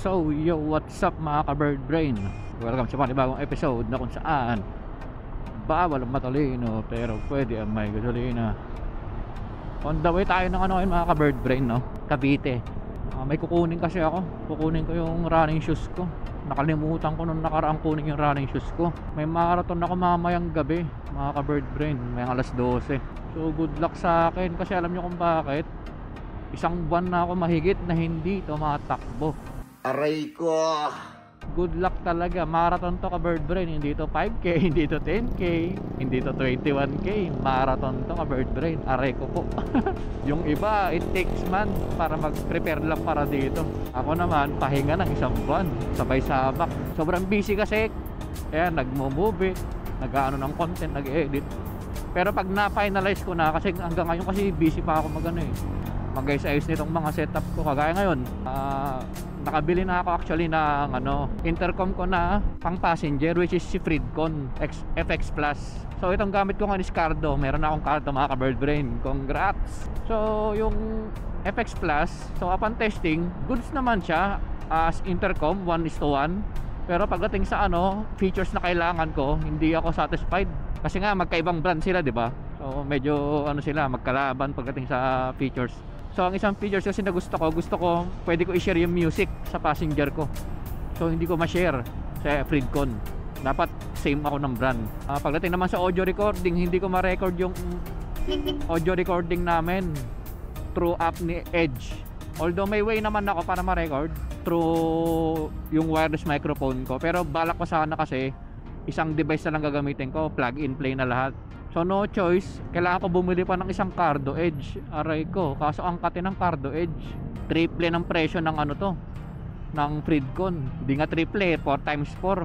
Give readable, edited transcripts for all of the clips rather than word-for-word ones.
So, yo, what's up mga ka-bird brain? Welcome sa panibagong episode na kung saan bawal ang matalino pero pwede ang may gasolina. On the way tayo ng mga ka-bird brain, no? Cavite. May kukunin kasi ako. Kukunin ko yung running shoes ko. Nakalimutan ko nung nakaraang kunin yung running shoes ko. May marathon ako mamayang gabi mga ka-bird brain, may alas 12. So good luck sa akin kasi alam nyo kung bakit. Isang buwan na ako mahigit na hindi tumatakbo. Aray ko! Good luck talaga. Marathon to ka-bird brain. Hindi to 5K, hindi to 10K, hindi to 21K. Marathon to ka-bird brain. Aray ko po. Yung iba, it takes man para mag-prepare lang para dito. Ako naman, pahinga ng isang buwan. Sabay sabak. Sobrang busy kasi. Kaya nagmo-movie, nag-ano ng content, nag-edit. Pero pag na-finalize ko na, kasi hanggang ngayon kasi busy pa ako mag-ayos nitong mga setup ko. Kagaya ngayon, nakabili na ako actually ng intercom ko na pang passenger, which is si Freedcon FX Plus. So itong gamit ko nga is Cardo. Meron na akong Cardo mga ka-bird brain. Congrats! So yung FX Plus, so upon testing, goods naman siya as intercom 1:1. Pero pagdating sa features na kailangan ko, hindi ako satisfied. Kasi nga magkaibang brand sila, di ba? So medyo sila magkalaban pagdating sa features. So ang isang features kasi na gusto ko pwede ko i-share yung music sa passenger ko. So hindi ko ma-share sa Freedcon. Dapat same ako ng brand. Pagdating naman sa audio recording, hindi ko ma-record yung audio recording namin through app ni Edge. Although may way naman ako para ma-record through yung wireless microphone ko, pero balak ko sana kasi isang device na lang gagamitin ko, plug in play na lahat. So no choice, kailangan ko bumili pa ng isang Cardo Edge. Aray ko, kaso ang kati ng Cardo Edge, triple ng presyo ng ng Freedcon. Hindi nga triple, 4x4.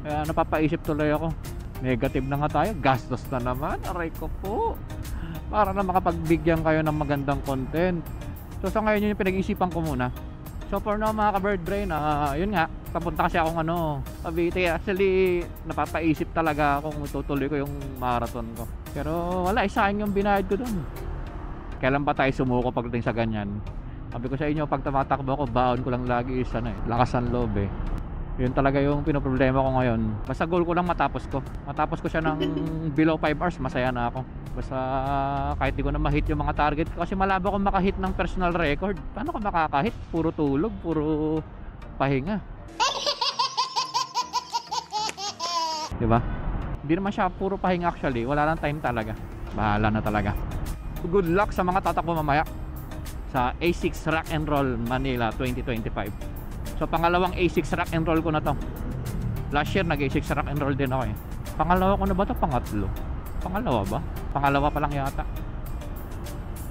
Kaya napapaisip tuloy ako, negative na nga tayo, gastos na naman. Aray ko po, para na makapagbigyan kayo ng magandang content. So sa ngayon yun yung pinag-iisipan ko muna. So for now mga ka-bird brain, yun nga, papunta kasi akong Cavite. Actually napapaisip talaga kung tutuloy ko yung marathon ko, pero wala, sayang yung binayad ko dun. Kailan ba tayo sumuko pagdating sa ganyan? Sabi ko sa inyo, pag tumatakbo ako, baon ko lang lagi is lakas ng loob eh. Yun talaga yung pinoproblema ko ngayon. Basta goal ko lang matapos ko siya ng below 5 hours, masaya na ako. Basta kahit di ko na ma-hit yung mga target ko, kasi malabo akong makahit ng personal record. Paano ko makakahit? Puro tulog, puro pahinga. Diba? Hindi naman siya puro pahinga actually. Wala lang time talaga. Bahala na talaga. Good luck sa mga tatakbo mamaya sa A6 Rock and Roll Manila 2025. So pangalawang A6 Rock and Roll ko na to. Last year nag A6 Rock and Roll din ako eh. Pangalawa ko na ba to? Pangatlo? Pangalawa ba? Pangalawa pa lang yata.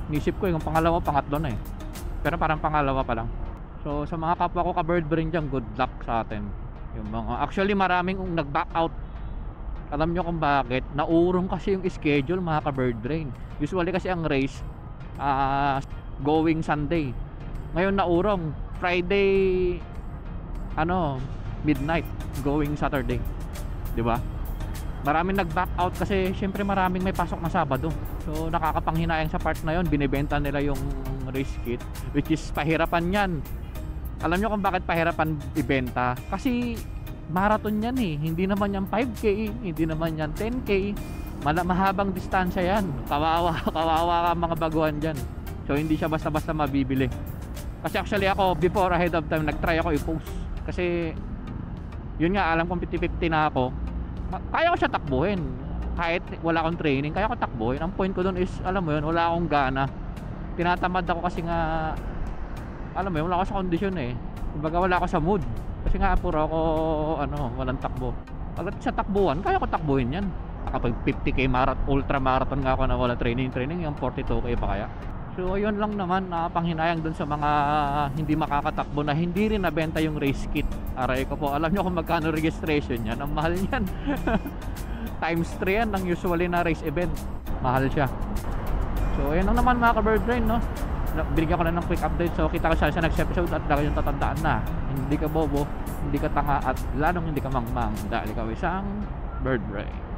Nisip ko yung pangalawa, pangatlo na eh. Pero parang pangalawa pa lang. So sa mga kapwa ko ka-bird brain dyan, good luck sa atin. Yung actually maraming nag-back out. Alam nyo kung bakit? Naurong kasi yung schedule mga ka-bird brain. Usually kasi ang race going Sunday. Ngayon naurong Friday midnight going Saturday, di ba? Maraming nag-back out kasi syempre maraming may pasok na Sabado. So nakakapanghinayang sa part na yon, binibenta nila yung race kit, which is pahirapan yan. Alam nyo kung bakit pahirapan ibenta? Kasi marathon yan eh. Hindi naman yan 5K, hindi naman yan 10K. Mahabang distansya yan. Kawawa ka mga baguhan dyan. So hindi siya basta-basta mabibili. Kasi actually ako, before ahead of time, nag-try ako i-post. Kasi yun nga, alam kong 50-50 na ako. Kaya ko siya takbuhin. Kahit wala akong training, kaya ko takbuhin. Ang point ko dun is, alam mo yun, wala akong gana. Tinatamad ako kasi nga, alam mo yun, wala ako sa kondisyon eh. Kumbaga wala ako sa mood. Kasi nga puro ako, walang takbo. Pagdating sa takbuhan, kaya ko takbuhin yan. Kapag 50K ultra marathon nga ako na wala training, yung 42K pa kaya. So yun lang naman, panghinayang dun sa mga hindi makakatakbo na hindi rin nabenta yung race kit. Aray ko po, alam nyo kung magkano registration yan? Ang mahal yan. Times 3 yan ng usually na race event. Mahal siya. So ayun lang naman mga ka-bird brain, no? binigyan ko na ng quick update. So kita ko siya sa next episode at lagi yung tatandaan na hindi ka bobo, hindi ka tanga, at lalong hindi ka mangmang dahil ikaw isang bird brain.